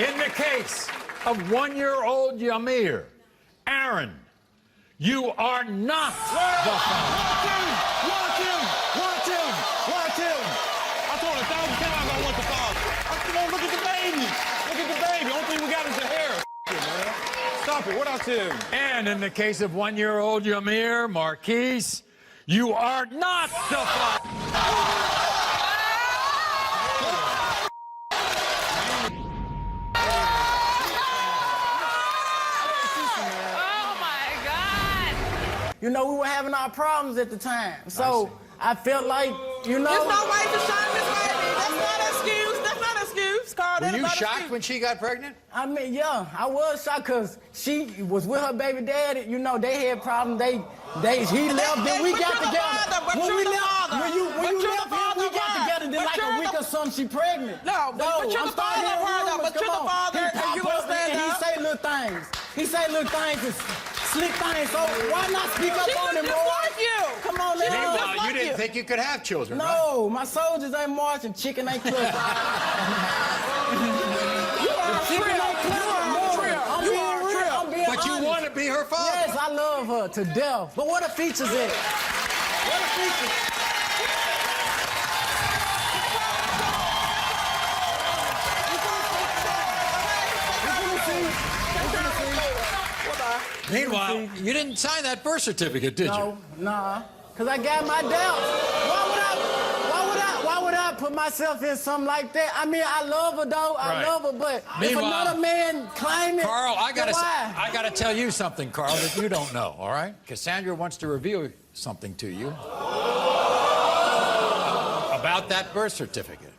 In the case of 1-year-old Yamir, Aaron, you are not the father. Watch him. I told 1,000 times I want the father. Come on, look at the baby. Look at the baby. Only thing we got is the hair. Man. Stop it. What else him? And in the case of 1-year-old Yamir, Marquise, you are not the father. You know, we were having our problems at the time. So I felt like, you know. There's no way to shine this baby. That's not an excuse. That's not an excuse, Carl. Were you shocked when she got pregnant? I mean, yeah, I was shocked because she was with her baby daddy. You know, they had problems. He left, then we got together. When you left him, we got together. Then like a week or something, she pregnant. No, but you're the father of her, though. But you're the father, and you gonna stand up. He say little things. He say little things and slick things. So why not speak up on him, She just like you. Come on, man. Meanwhile, you didn't think you could have children, right? No, my soldiers ain't marching, chicken ain't cooking. You are a trill. But you want to be her father. Yes, I love her to death. But what are features it? What are features? Meanwhile, you didn't sign that birth certificate, did you? No, nah. Because I got my doubts. Why would I put myself in something like that? I mean, I love her, though. I love her, but if another man claim it, Carl, I why? gotta tell you something, Carl, that you don't know, all right? Cassandra wants to reveal something to you about that birth certificate.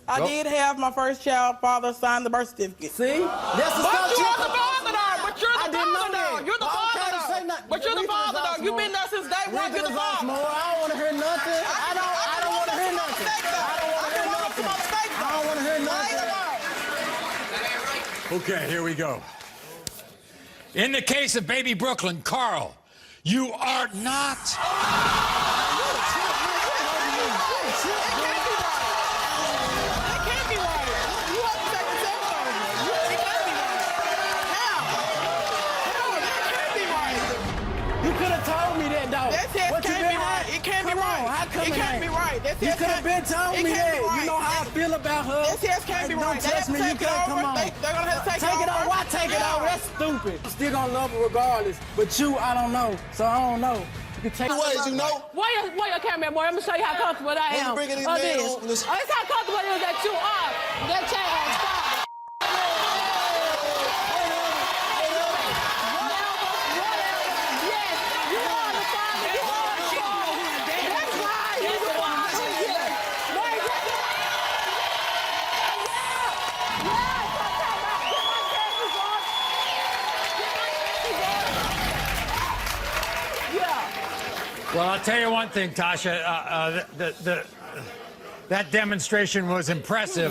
I did have my first child. Father signed the birth certificate. See? That's the But stuff you are the father, though. But you're the father, though. You're the father, though. But you're the father, though. You've been there since day one. You're the father. I don't want to hear nothing. I don't want to hear nothing. I don't want to hear nothing. Okay, here we go. In the case of baby Brooklyn, Carl, you are not. It can't be right. It can't be right. You could have been telling me that. You know how I feel about her. This can't be right. Don't touch me. You can't come on. They're gonna have to take it over. Why take it over? That's stupid. I'm still gonna love her regardless. But you, I don't know. So I don't know. You can take ways, you know. Why your camera, boy? I'm gonna show you how comfortable I am. Bring it in, Oh, man. this. Oh, it's how comfortable it is that you are. That child. Well, I'll tell you one thing, Tasha. That demonstration was impressive,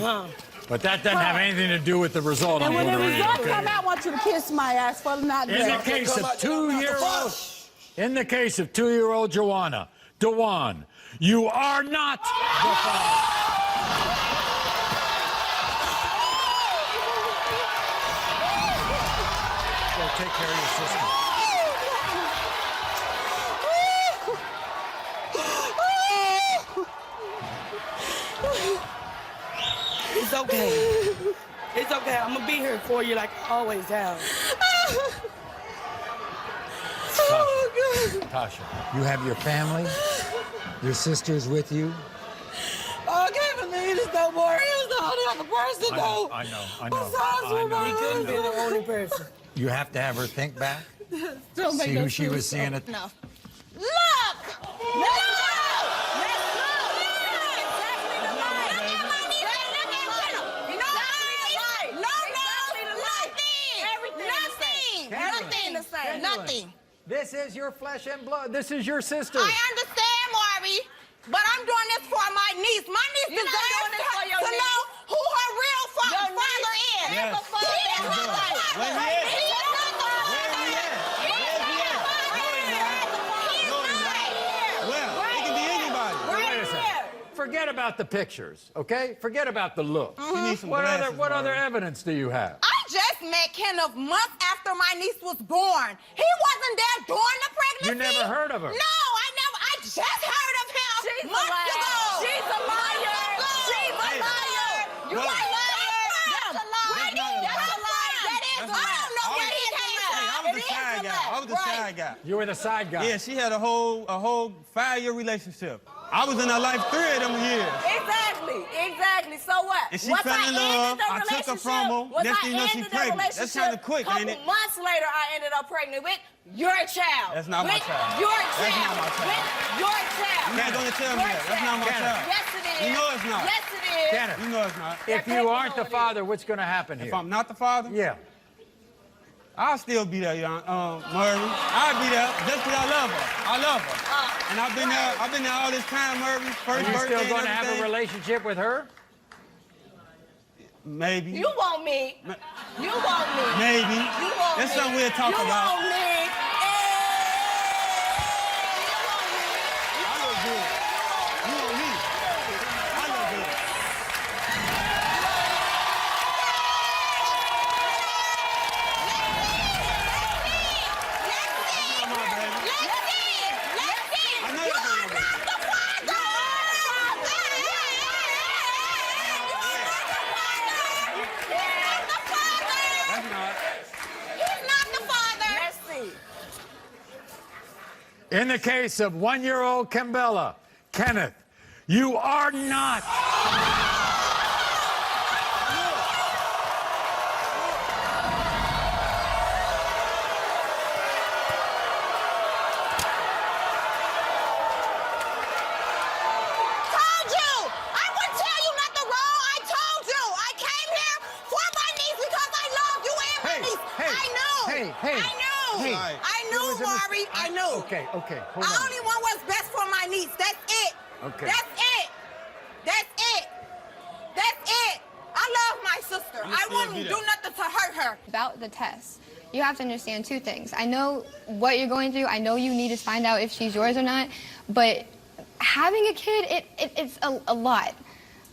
but that doesn't have anything to do with the result. And I'm when the going to read. result Okay? come out, I want you to kiss my ass for not doing In the it. case of 2-year-old Joanna, Dewan, you are not the father. Go take care of your sister. It's okay. It's okay. I'm gonna be here for you like I always have. Tasha, you have your family? Your sister's with you? Oh, I can't believe this no more. He was the only other person, though. I know. He couldn't be the only person. You have to have her think back. Don't make See no who she sense. was seeing it. No. Look! No! Nothing. This is your flesh and blood. This is your sister. I understand, Maury, but I'm doing this for my niece. My niece You're not doing this for your to niece. know who her real father is. Yes. He is not the father. Where he at? He is not the father. Where he at? Well, it can be anybody. Wait a second. forget about the pictures, okay? Forget about the looks. She needs some What glasses, other Maury. evidence do you have? I just met Kenneth months after my niece was born. He wasn't there during the pregnancy. You never heard of her? No, I just heard of him She's a months liar. ago. She's a liar. She's a liar. You Well, a liar. That's a lie. Where did you That's a lie. That is That's I a don't know lie. where he came from. Hey, I was the side guy. I was the side guy. You were the side guy. Yeah, she had a whole 5-year relationship. I was in her life 3 of them years. Exactly. So what? And she Once fell in I love, ended the I took her relationship, from her. once Next I thing you know, she ended the pregnant. That's relationship, kinda quick, couple ain't it? months later, I ended up pregnant with your child. That's not my With child. Your That's child. not my child. With your child. You're not gonna tell me Your that. That's not my child. child. Yes, it is. You know it's not. Yes, it is. Kenneth, You know it's not. if you aren't the father, what's going to happen here? If I'm not the father, Yeah. I'll still be there, Murray. I'll be there just because I love her. I love her. And I've been there all this time, Murray. First Are you birthday still and going to have a everything. relationship with her? Maybe. You want me. You want me. Maybe. You want That's me. something we'll talk you about. Want me. I look good. You want me? I look good. Come on, baby. I know you're doing it. That's not. He's not the father. Let's see. In the case of 1-year-old Kimbella, Kenneth, you are not. Told you. I wouldn't tell you nothing wrong. I told you. I came here for my niece because I love you and my niece. I knew. Hey. I knew. Hey. I knew, Maury. I knew. Okay, hold I on. only want what's best for my niece. That's it. Okay. That's it. That's it. That's it. I love my sister. I still wouldn't be do there. nothing to hurt her. About the test, you have to understand 2 things. I know what you're going through. I know you need to find out if she's yours or not. But having a kid, it's a lot.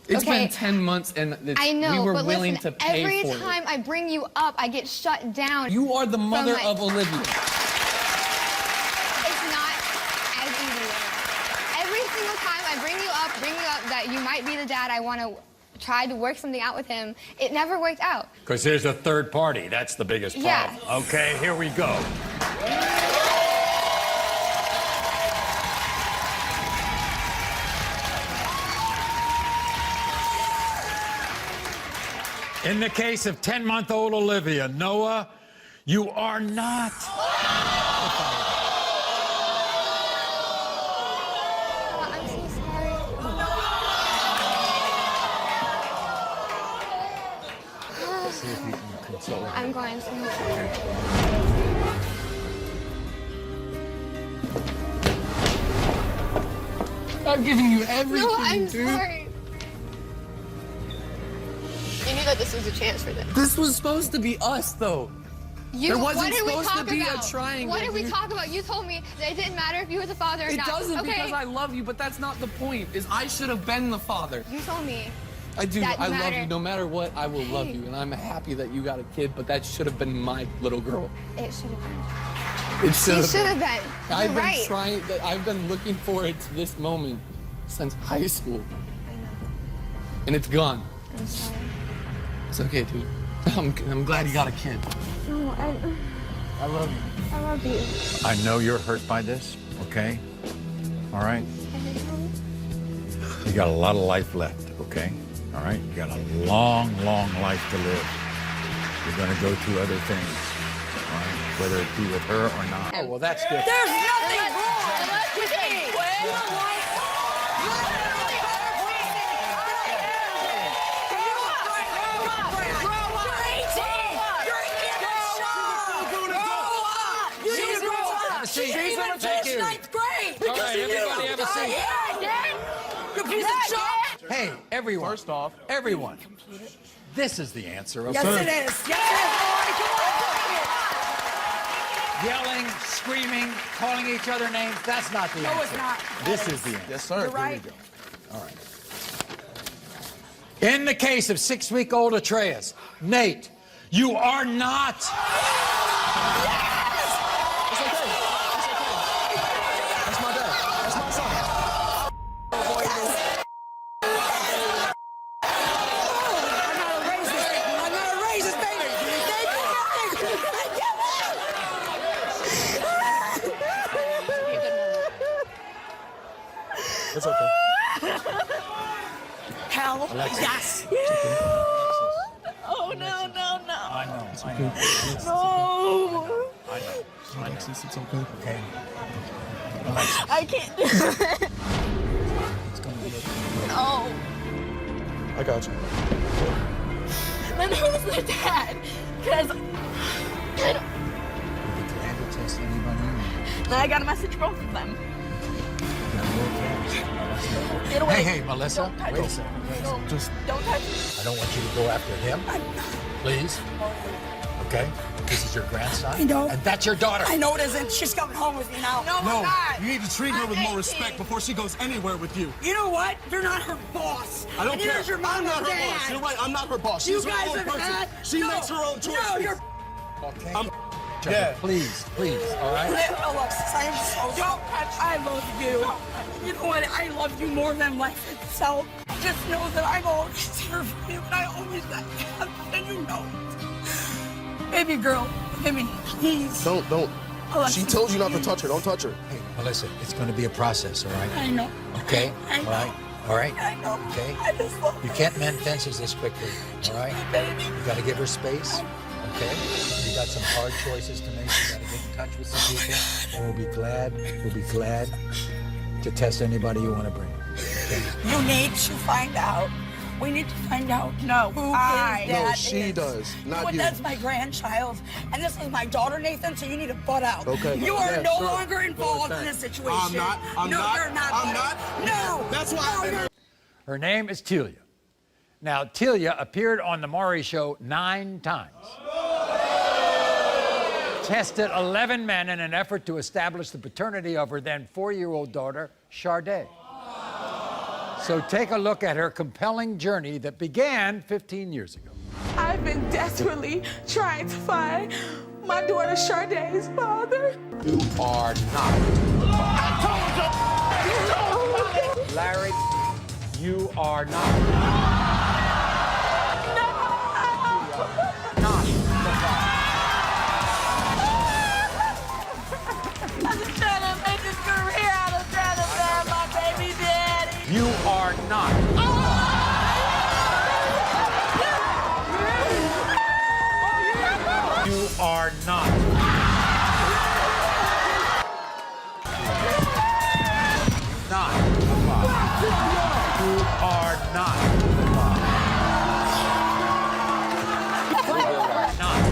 It's Okay. been 10 months and I know, we were but willing listen, to pay every for time I bring you up, I get shut down. it. You are the mother my- of Olivia. It's not as easy. Every single time I bring you up that you might be the dad, I want to try to work something out with him. It never worked out. Because there's a third party. That's the biggest problem. Yeah. Okay, here we go. In the case of 10-month-old Olivia, Noah, you are not. I'm so sorry. See if you can console her. I'm going to. I'm giving you everything, No, I'm dude. sorry. You knew that this was a chance for them. This was supposed to be us, though. There wasn't what did we supposed to talk be a about? triangle, What did we dude. talk about? You told me that it didn't matter if you were the father or It not. doesn't okay? because I love you, but that's not the point. Is I should have been the father. You told me. I do. That I love matter- you. No matter what, I will love Hey. you, and I'm happy that you got a kid. But that should have been my little girl. It should have been. It should You have. should have been. I've You're been right. trying. I've been looking forward to this moment since high school, and it's gone. I'm sorry. It's okay, dude. I'm glad you got a kid. No, I love you. I love you. I know you're hurt by this, okay? All right? You got a lot of life left, okay? All right? You got a long, long life to live. You're going to go through other things, all right? Whether it be with her or not. Oh, well, that's different. There's nothing wrong with it. She's Even Thank you. ninth grade. Because All right, of you. everybody have a seat. Yeah, Dad. You piece of shit. Hey, everyone. First off, Everyone. This is the answer, okay? Yes, it is. Yes, it is. Yelling, screaming, calling each other names, that's not the answer. No, it's not. This is the answer. yes, sir. You're right. All right. In the case of 6-week-old Atreus, Nate, you are not. It's okay. That's my dad. That's my son. I'm not a racist, baby. It's okay. Hell, yes. Oh, no, no, no. I know. No. I know. Alexis, it's okay. Okay. I can't do it. No. I got you. Then who's the dad? Because then I got a message from both of them. Get away. Hey, Melissa. Don't touch Wait a me. second. No, Just don't touch me. I don't want you to go after him. Please. Okay? This is your grandson. I know. And that's your daughter. I know it isn't. She's coming home with me now. No, no. I'm not. You need to treat her with more respect before she goes anywhere with you. You know what? You're not her boss. I don't and care. neither's your mom I'm not or her dad. boss. You're right. I'm not her boss. You She's her guys own have person. had. She makes her own choices. No, you're. Okay? I'm- Yeah. Please, all right? Alexis, I am so. Don't touch. I love you. You know what? I love you more than life itself. Just know that I'm always here for you, and I always have, and you know it. Baby girl, give me, please. Don't. Alexis, She told you not to touch her. Don't touch her. Hey, Melissa, it's going to be a process, all right? I know. Okay? I know. All right? All right? I know. Okay? I just love You can't mend fences this quickly, all right? baby. You got to give her space, okay? You got some hard choices to make. You got to get in touch with some people, and we'll be glad to test anybody you want to bring. Okay? You need to find out. We need to find out. No, who his dad No, is. she does, not But you. that's my grandchild, and this is my daughter, Nathan. So you need to butt out. Okay. You are Yeah, no sure. longer involved in Okay. this situation. I'm not. No, you're not. I'm buddy. not. No. That's why. No, you're Her name is Telia. Now, Telia appeared on the Maury Show 9 times. Tested 11 men in an effort to establish the paternity of her then 4-year-old daughter, Sade. So take a look at her compelling journey that began 15 years ago. I've been desperately trying to find my daughter Sade's father. You are not. Larry, you are not. I'm just trying to make a career out of trying to find my baby daddy. You are not. You are not. Not. You are not. Not.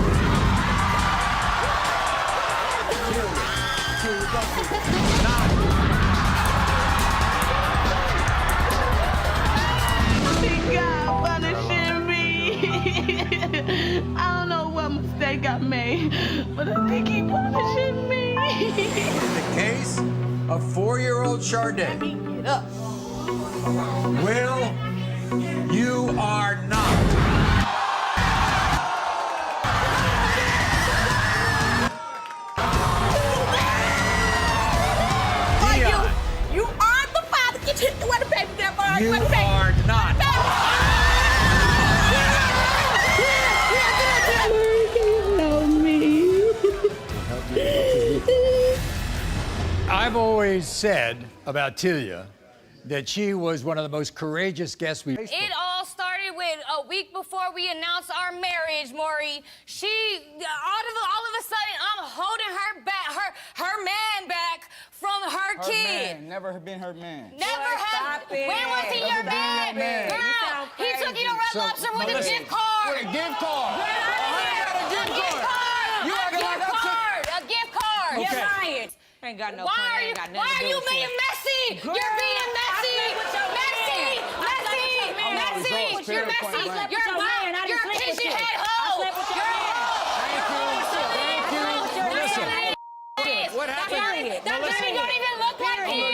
Think God punishing me. I don't know what mistake I made, but I think he punishing me. In the case of 4-year-old Sade, Get up. Will, you are not. Dion, You are the father. Get hit with the baby there, boy. you Where the baby? are not. I've always said about Telia that she was one of the most courageous guests we've. It all started with a week before we announced our marriage, Maury. All of a sudden, I'm holding her back, her man back from her kid. Man, never been her man. Never have. When was he your man? Girl, he took you to Red Lobster with a gift card. With a gift card. Get out of here. A gift card. You A acting like gift I'm card. A gift card. Okay. You're lying. Ain't got no Why point. are Ain't you? got nothing Why to are do you with being messy? You're being messy. Messy. You're messy. You're wild. You're a pigeon head hoe. You're a hoe. What happened? That baby don't even look like him.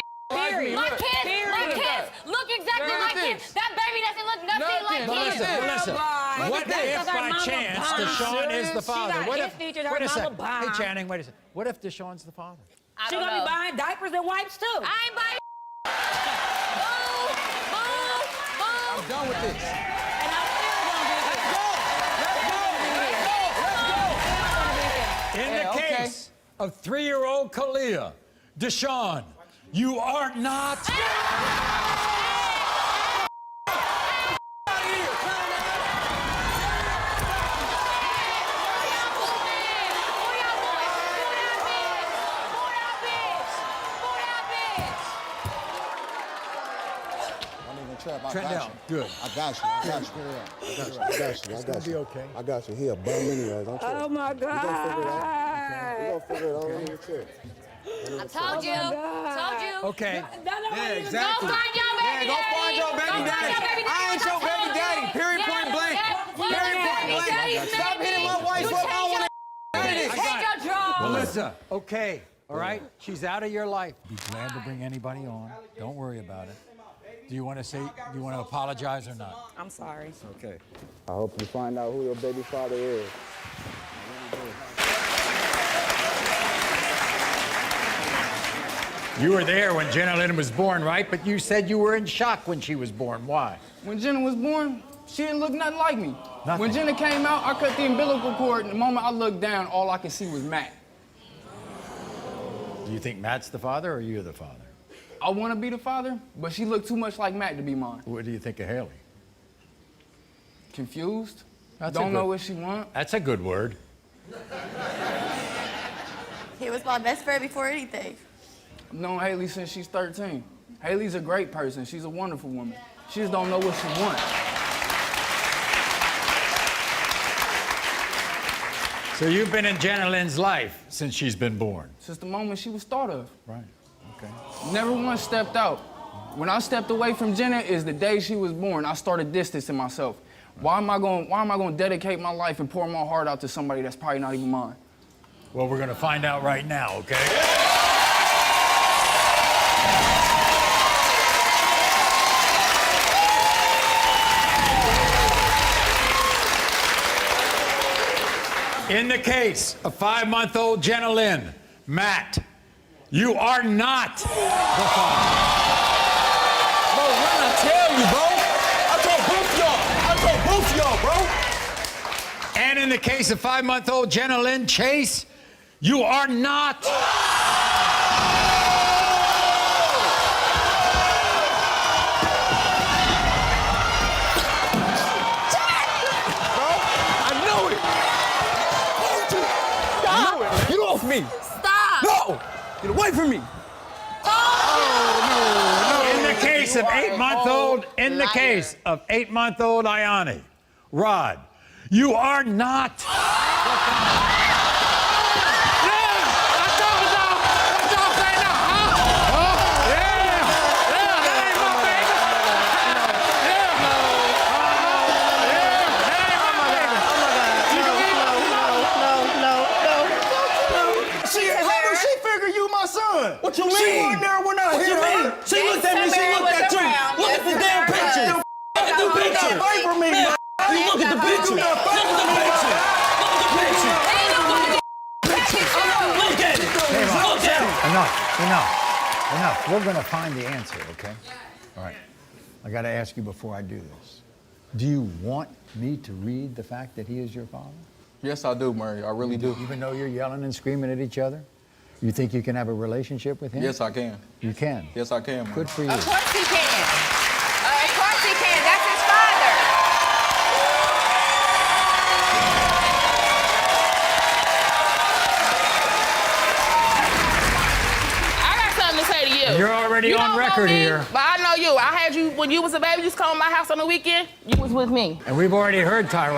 My kids look exactly like him. That baby doesn't look nothing like Melissa, what if by chance Deshaun is the father? What if, wait a second. Hey, Channing, wait a second. What if Deshaun's the father? She gonna be buying diapers and wipes too. I ain't buying. I'm done with this. And I'm still gonna be here. In the case of 3-year-old Kalia, Deshaun, you are not. Trendell, good. I got you. I got you. It's gonna be okay. I got you. He a bum anyway. Don't Oh my God. We're gonna figure it out. Don't even trip. I told you. Told you. Okay. Yeah, exactly. Go find your baby Go find your baby daddy. I ain't your baby daddy. Period. Point blank. Period. Point blank. Stop hitting my wife up. I don't want to. Take your drugs. Melissa, okay, all right? She's out of your life. Be glad to bring anybody on. Don't worry about it. Do you want to apologize or not? I'm sorry. Okay. I hope you find out who your baby father is. You were there when Jenna Lynn was born, right? But you said you were in shock when she was born. Why? When Jenna was born, she didn't look nothing like me. Nothing. When Jenna came out, I cut the umbilical cord, and the moment I looked down, all I could see was Matt. Do you think Matt's the father or you're the father? I want to be the father, but she looked too much like Matt to be mine. What do you think of Haley? Confused. That's Don't know what she want. That's a good word. He was my best friend before anything. I've known Haley since she's 13. Haley's a great person. She's a wonderful woman. She just don't know what she wants. So you've been in Jenna Lynn's life since she's been born? Since the moment she was thought of. Right, okay. Never once stepped out. When I stepped away from Jenna is the day she was born. I started distancing myself. Why am I going to dedicate my life and pour my heart out to somebody that's probably not even mine? Well, we're going to find out right now, okay? In the case of 5-month-old Jenna Lynn, Matt, you are not the father. Bro, what did I tell you, bro? I told both y'all, bro. And in the case of 5-month-old Jenna Lynn Chase, you are not. Bro, I knew it. Get off me. Stop. No. Get away from me. In the case of 8-month-old Ayani, Rod, you are not. What you mean? She wasn't there when I hit her. She looked at me, she looked at you. Look at the damn picture. Look at the picture. Fight for me, man. You look at the picture. Look at the picture. Look at it. Look at it. Enough. We're going to find the answer, okay? All right. I got to ask you before I do this. Do you want me to read the fact that he is your father? Yes, I do, Maury. I really do. Even though you're yelling and screaming at each other? You think you can have a relationship with him? Yes, I can. You can? Yes, I can, Maury. Good for you. Of course he can. Of course he can. That's his father. I got something to say to you. You're already on record here. But I know you. I had you when you was a baby. You used to come to my house on the weekend. You was with me. And we've already heard Tyra.